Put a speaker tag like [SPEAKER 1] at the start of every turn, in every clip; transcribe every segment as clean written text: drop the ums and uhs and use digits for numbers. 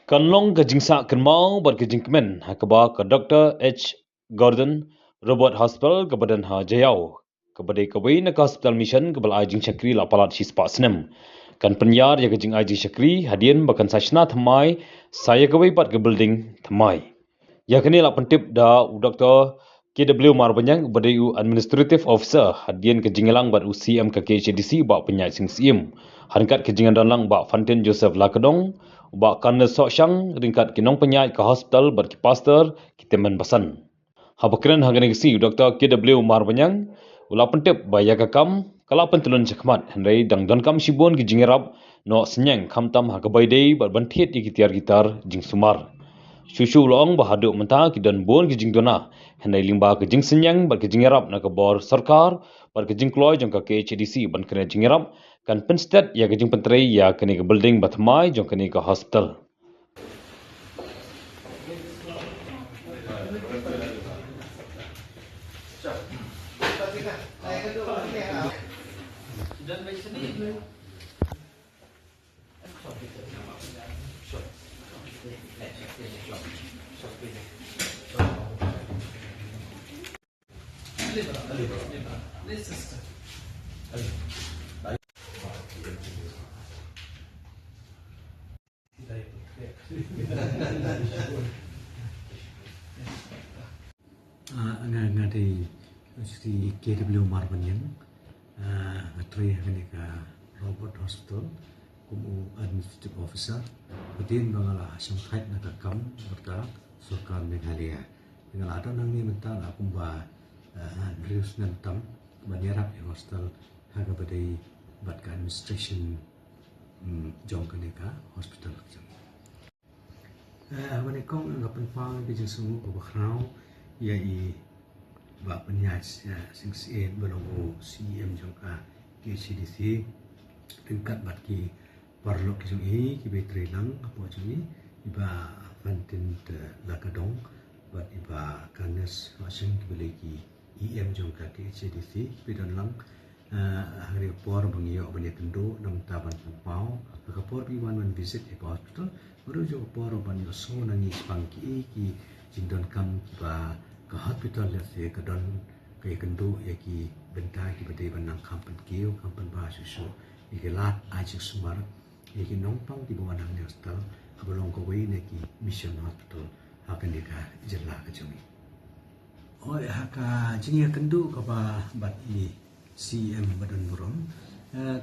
[SPEAKER 1] Kanlong ke jingsa kenmau bar ke jingkemen hakaba ke Dr. H. Gordon Robert Hospital ke badan ha jayau ke badai kawai na ke hospital mission ke bal ajing syakri la palat shispa senem kan penyar ya ke jing ajing syakri hadian bakan sashna thamai saya kawai pat ke building thamai ya kini la pentip da Dr. KW Marbanyang badai u administrative officer hadian ke jingelang bat UCM ke KHDC ba penyai sing sim harkat ke jingan dalang ba Fantin Joseph Lakadong ba kan sok syang ringkat kinong penyai ke hospital bar ki pastor kita men basan habakren hagani si Dr. KW Marbanyang ula pentip ba ya kam kala pentulun chakmat hendai dang don kam sibon ki jingerap no senyang kamtam hagabai dei bar bantiet ikitiar gitar jing sumar Shushu long bahaduk mentah ki dan bon ki jing dona hendai limba ke jing senyang bar ke jingerap na ke bor sarkar bar ke jing kloy jong ka KHDC ban kena jingerap kan penstet ya ke jing pentrai ya kene ke building batmai jong kene ke hospital
[SPEAKER 2] ngadi si KW Marbanyang ngatri hanika Robert Hospital kumu administrative officer kemudian bangala sangkait nakakam berta Surkar Meghalaya dengan ada nang ni mentang aku ba Drews nantam banyarap hostel haga badai bat ka administration jong kanika hospital Wanikong ngapan pang bijeng sungu ko bakrao ya i ba penyaj sing sien balong CM jong ka KCDC tingkat bat ki parlo ki jong i ki betri lang apo jong i iba Fantin Lakadong bat iba kanes waseng ki beli ki EM jong ka KCDC bidon lang hari por bangyo bani tendo nam taban pau ka por bi wan visit e hospital baru jo por bani so nangi spangki ki jindon kam ki ba ka hospital ya se ka don ke kendo ya ki bentai ki bade banang kampan kiu kampan ba susu igelat ajik sumar ya ki nongpang di bawah nang hospital abalong ko wei ne ki mission hospital akan dika jela ka jumi oi haka jingia kendo ka ba bat i CM badan burom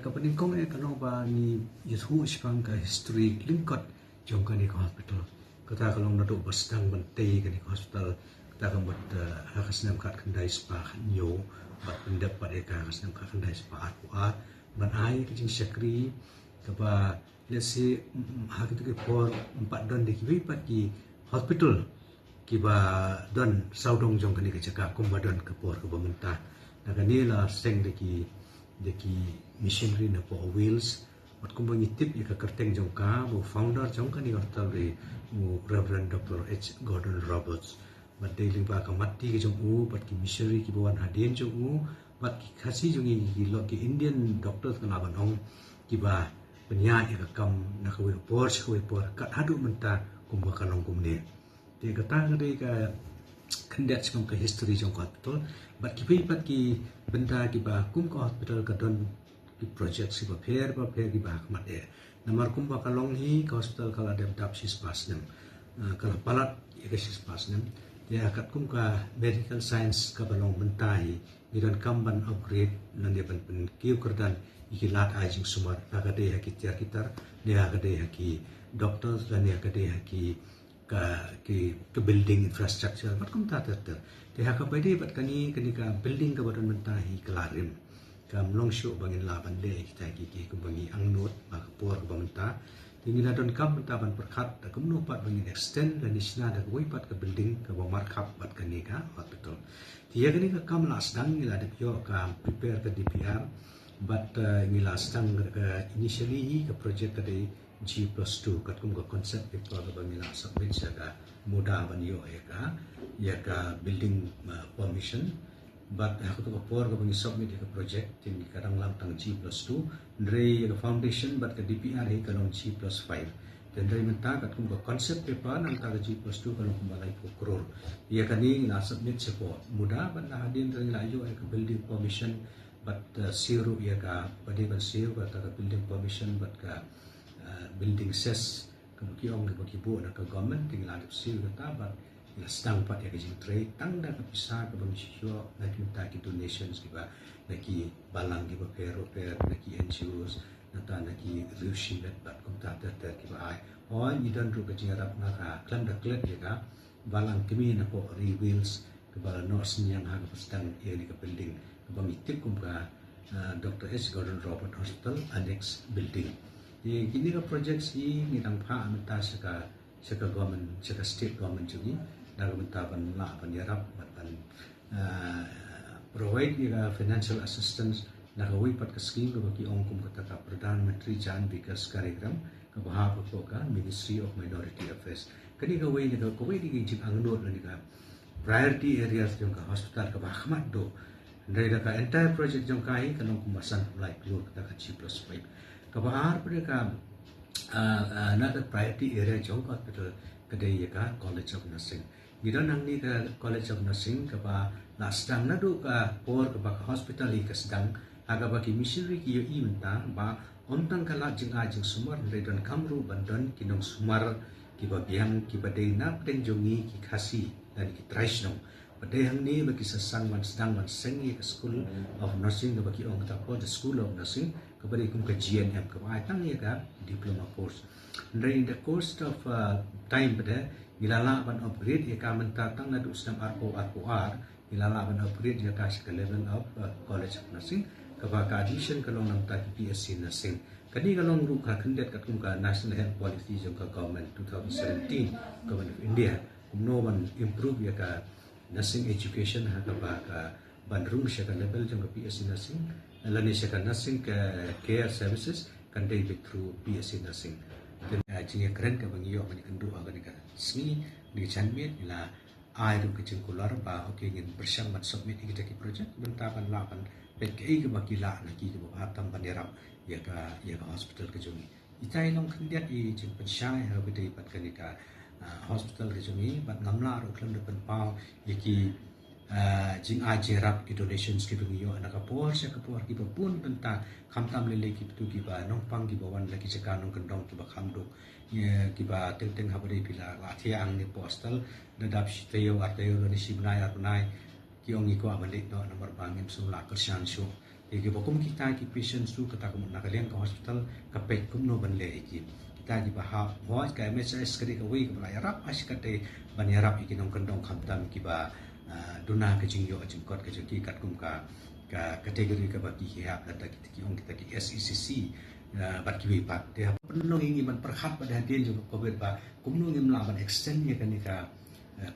[SPEAKER 2] kapanin kong kanong ba ni yathu spang ka history lingkot jong ka ni hospital kata kalong nado bastang bantay ka ni hospital kata kang bat hakas nam kat kandai spa nyo bat pendap bat ka hakas nam kat kandai spa at ban ai ka jing syakri ka ba let's say hak itu ke por 4 don de ki pat ki hospital ki ba don saudong jong ka ni ka cakap kum ba don ke por ke pemerintah naganila seng deki missionary na po wheels at kung bangitip ika kerteng jong ka mo founder jong ka ni hospital re mo Reverend Dr. H. Gordon Roberts but dealing ba ka mati ke jong but ki missionary ki bawan hadien jong but ki khasi jong ki lo ki Indian doctors kana banong ki ba penya ika kam na ka we por kat hadu menta kum ba kanong kum ne te kata ka kandiat jong ka history jong ka hospital but ki pat ki benda ki ba kum ka hospital ka don ki project si ba pher ki ba mat e namar kum ba kalong hi ka hospital kala dem tap sis pas nem kala palat ka sis pas nem ya kat kum ka medical science ka balong bentai iran kamban upgrade nan dia pen kiu kerdan ikilat ajing sumar ka de ki tiar kitar dia ka de ki doctors dan dia ka de ki ke building infrastructure bat kum ta ter te haka pwede bat kani ka building ka badan mentahi kelarim kam long show bangin laban le kita ki bangi angnot ba por ba menta tingin na don kam menta ban perkhat da kum no pat bangin extend dan isna da goi pat ka building ka ba markup bat kani ka hospital tiya kani ka kam la sedang ngila de yo ka prepare ka DPR but ngila sedang initially ka project ka de G+2 kat kum ka konsep itu ka bangila submit ka muda ban yo ya ka building permission but aku tu por ka bangi submit ka project tin kadang lam tang G+2 ndre ka foundation but ka DPR ka long G+5 dan dari mentah kat kum konsep paper nang ta gaji postu kalau kum balai pokror ia kani na submit support mudah ban hadin dari layu ke building permission but siru ia ka pada ban siru ka building permission but ka building ses kemudian ke bagi bu nak government tinggal ada siru ka but ila sedang pat ya gaji trade tang dah ke pisah ke bang siswa nak minta ki donations kiba naki balang kiba pero naki NGOs nata naki rushimet bat kum ta kiba ai on idan ru ke jingarap naka klan da klet ya ka balang kimi na po reveals ke bala nurse yang ha ke sedang ia ni ke building ke bang itip kum ka Dr. H. Gordon Robert Hospital annex building ye kini ka project si ni tang pha amta saka government saka state government juni da ka ban la ban yarap ban provide ya financial assistance na ka wipat ka scheme ka bagi ong kum ka Pradhan Mantri Jan Vikas कार्यक्रम ka bahag ko ka Ministry of Minority Affairs kani ka way ni ka ko way di jip ang nod ni ka priority areas jong ka hospital ka bahmat do dari ka entire project jong kai kanong kumasan like look ka G+5 ka bahar pada ka na ka priority area jong ka kadai ka College of Nursing gidan nang ni ka College of Nursing ka ba na sedang na do ka por ka ba hospital ka sedang aga ba ki missionary ki yo i menta ba ontang kala jing ajing sumar redon kamru bandon kinong sumar ki bagian ki badai na pedeng jongi ki khasi dan ki traisno badai hang ni bagi sasang man sedang man sengi ke school of nursing ke bagi ong ta po the school of nursing ke bagi kum ke GNM ke ai tang ye ka diploma course during the course of time pada ilala ban upgrade ye ka menta tang na du sedang ROR ilala ban upgrade ye ka ke level of college of nursing kabaka addition kalong nam ta PSC nursing kani kalong ru ka kandidat ka kum ka national health policy jong ka government 2017 government of India kumno ban improve ya ka nursing education ha ka ba ka bandrung sya ka level jong ka PSC nursing lani sya ka nursing ka care services kan dai through PSC nursing dan jinga keren ka bang yo mani kandu aga ni ka sni ni chanmit ila ai ru ka jengkular ba okay ngin bersang mat submit kita ki project bentapan lapan PKI ke bakila na ki ke batam banderap ya ka hospital ke jongi itai long khandiat I jing pensyai ha bidai pat kanika hospital ke jongi bat ngamla ro klam depan pau ya ki jing ajerap ki donations ki dungi yo anaka por sa ka por ki pun benta khamtam lele ki tu ki ba nong pang ki bawan lagi sekanong kendong ki ba khamduk ya ki ba teng ha bidai pila la thiang ni postal dadap sitayo atayo ni sibnai atnai ki ong iko abalik do nomor bangin sumla kersan so ki bokum kita ki patient su kata kum nakalian ka hospital ka pet kum no ban le ki kita di baha voice ka MSS kri ka wi ka bala yarap as ka te ban yarap ki nong kendong khamtam ki ba duna ka jingyo jingkot ka jiki kat kum ka kategori ka bagi hiap kata ki ong kita ki SECC bat ki wi pat te penuh ingin man perhat pada hadian juga covid ba kum no ngim la ban extend ya kan ka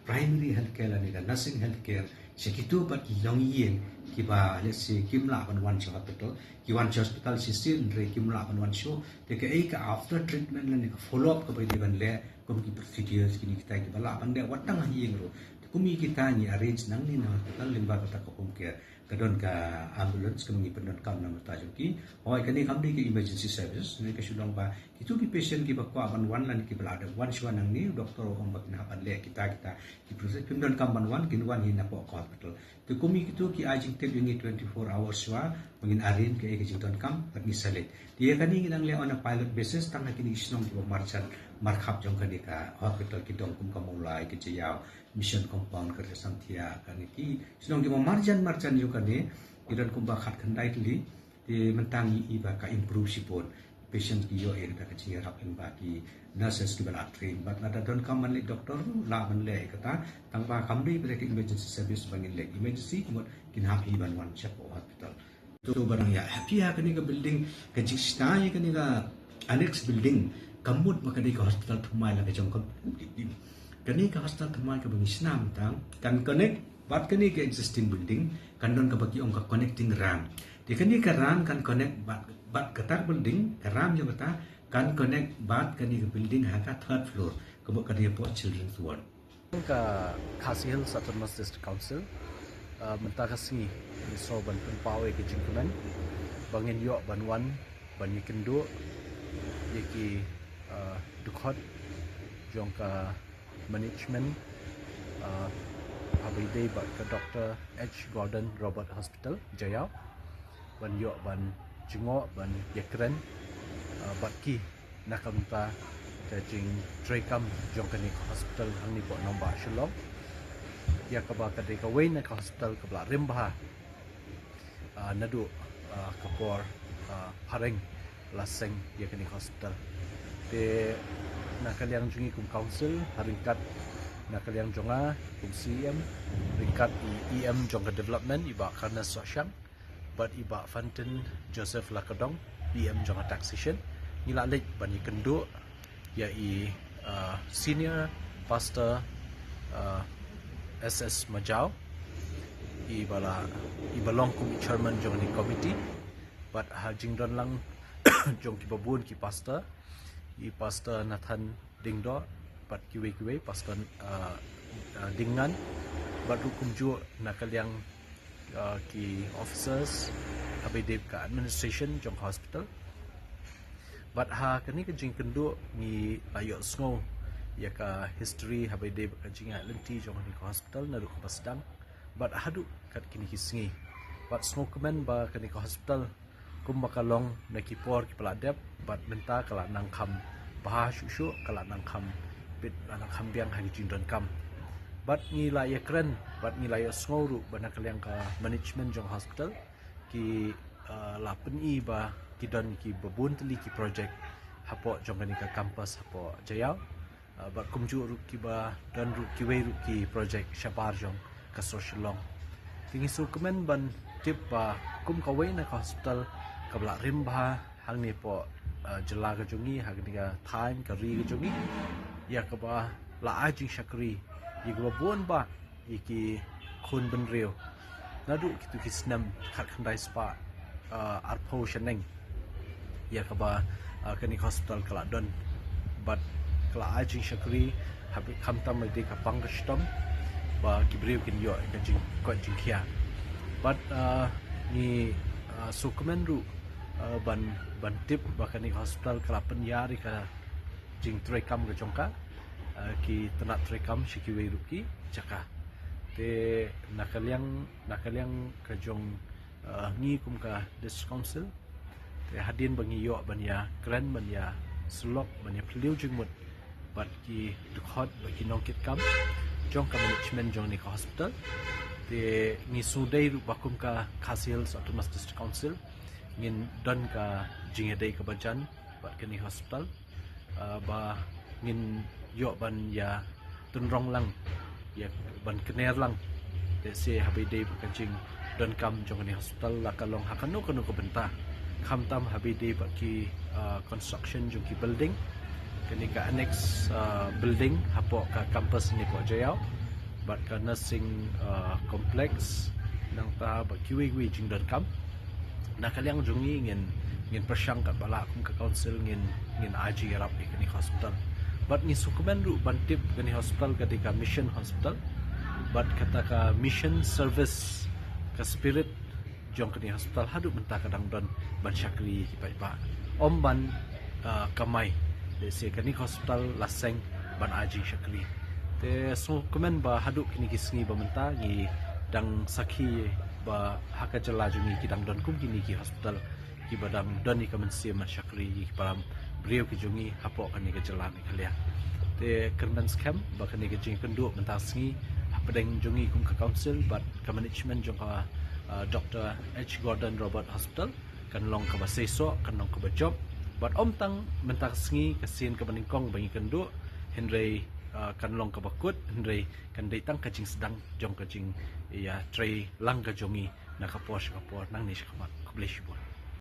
[SPEAKER 2] primary healthcare la ni ka nursing healthcare sekitu pat long yen kiba let's say kimla ban one hospital ki one hospital system re kimla ban one show te ka ka after treatment la ni ka follow up ka bai ban le kom ki procedures kini kita ki bala ban de watang hieng ro kumi kita ni arrange nang ni na hospital limba kata ko home care kadon ka ambulance kami pendon kam na mata joki oi kani kamdi ki emergency services ni ka sulong ba itu ki patient ki ba ko ban one lan ki bala ada one shwa nang ni doktor om bak na ban le kita ki proses pendon kam ban one kin one hin na po hospital to kumi kitu ki ajing tip yung 24 hours wa mangin arin ka e jington kam at ni salit dia kani nang le on a pilot basis tang kini isnong ki marchan markhap jong kani ka hospital ki dong kum kamulai ki jayaw mission compound kerja santia kan ki sinong ki marjan yo kani idan kum bakhat khandai tli di mentangi iba ka improve sipon patient ki yo er ka kachia rapin baki nurses ki bala train but nada don kam man le doctor la man le kata tang ba kam ri bre emergency service bangin le emergency kumot kin hap iban one check hospital to barang ya happy ha kani ka building ka jistai kani ka annex building kamut makadi ka hospital thumai la ka jong ka kani ka hospital thumai ka bang isnam tang kan connect bat kani ka existing building kan don ka bagi ong ka connecting ram di kani ka ram kan connect bat katak building ka ram yo kata kan connect bat kani ka building ha ka third floor ka bo kani po children's ward
[SPEAKER 3] ka Khasi Hills Autonomous District Council menta kasi so ban pawe ke jingkuman bangin yo ban wan ban yikendu yaki dukot jong ka management habide bat ke Dr. H. Gordon Robert Hospital Jayau ban yo ban jingo ban yakren bat ki nakamta ka jing trekam jong ka ni hospital hang ni bo nomba shalom ya ka ba ka de ka wein ka hospital ka bla rimba nadu kapor pareng laseng ya ka ni hospital de nakaliang jungi kum council haringkat nakaliang jonga kum CM ringkat EM jonga development iba karna sosyang but iba Fantin Joseph Lakadong PM jonga taxation nila lek bani kendo ya senior pastor SS Majau ibalong kum chairman jonga ni committee but hajing don lang jong ki babun ki pastor pastor Nathan Dingdo pat kiwe pastor Dingan bat hukum ju nakaliang ki officers habide ka administration jong hospital bat kani ka jing kendo ni ayo sngo ya ka history habide ka jing lenti jong ni hospital na ru pasdang bat hadu kat kini kisngi bat sngo komen ba kani ka hospital kum makalong na kipor ki peladep bat menta kala nang kham bah shushu kala nang kham bit nang kham biang hagi jindon kam bat ni la yakren bat ni la yosnguru bana kaliang ka management jong hospital ki la peni ba ki don ki babun teli ki project hapo jong kani ka campus hapo jayau bat kumju ru ki ba don ru ki we ru ki project shapar jong ka social long tingi su komen ban tip ba kum ka we na ka hospital kabla rimba hang ni po jela ka jungi hang ni ka time ka ri ka jungi ya ka ba la ajing shakri yi ka bon ba yi ki khun ben reu nadu kitu kisnam khat khandai spa arpo shaneng ya ka ba kani hospital kala don but kala ajing shakri habi khamtam de ka pangashtam ba kibreu kin yo ka jing ko jing khia but ni sukumen ru ban tip bahkan di hospital kelapan yari ka jing trekam ke jongka ki tenat trekam shikiwe ruki jaka te nakaliang ke jong ni kum ka dis council te hadin bangi yo banya kren banya slok banya peliu jingmut bat ki dukhot baki nongkit kam jong ka management jong ni ka hospital te ni sudai ru bakum ka Khasil Autonomous District Council ngin don ka jingedai ka bajan bat kini hospital ba ngin yo ban ya tunrong lang ya ban kener lang de se habide ka jing don kam jong ni hospital la kalong hakanu kanu ka benta kham tam habide ba ki construction jong ki building kini ka annex building hapo ka campus ni po jayau bat ka nursing complex nang ta ba kiwi jing don kam nakaliang jungi ngin persyang kat bala kum ka council ngin aji rap ni hospital but ni sukumen ru bantip kani hospital ketika mission hospital but kata ka mission service ka spirit jong kani hospital hadu menta kadang don ban syakri ipa om ban kamai de se kani hospital laseng ban aji syakri te sukumen ba hadu kini kisngi ba menta ngi dang sakhi ba haka jala jungi kidang don kum kini ki hospital ki badang don ni kamen sia masyakri ki param brio ki jungi hapo kan ni ka jala ni khalia te kerman scam ba kan ni ka jingi kendu mentasngi hapadeng jungi kum ka council but ka management jong ka Dr. H. Gordon Robert Hospital kan long ka ba seso kan long ka ba job but om tang mentasngi ka sin ka baningkong bangi kendu henry kan long ka bakut henry kan datang ka jing sedang jong ka jing ya tray lang ka jongi na kapos nang ni shkamat kablish bon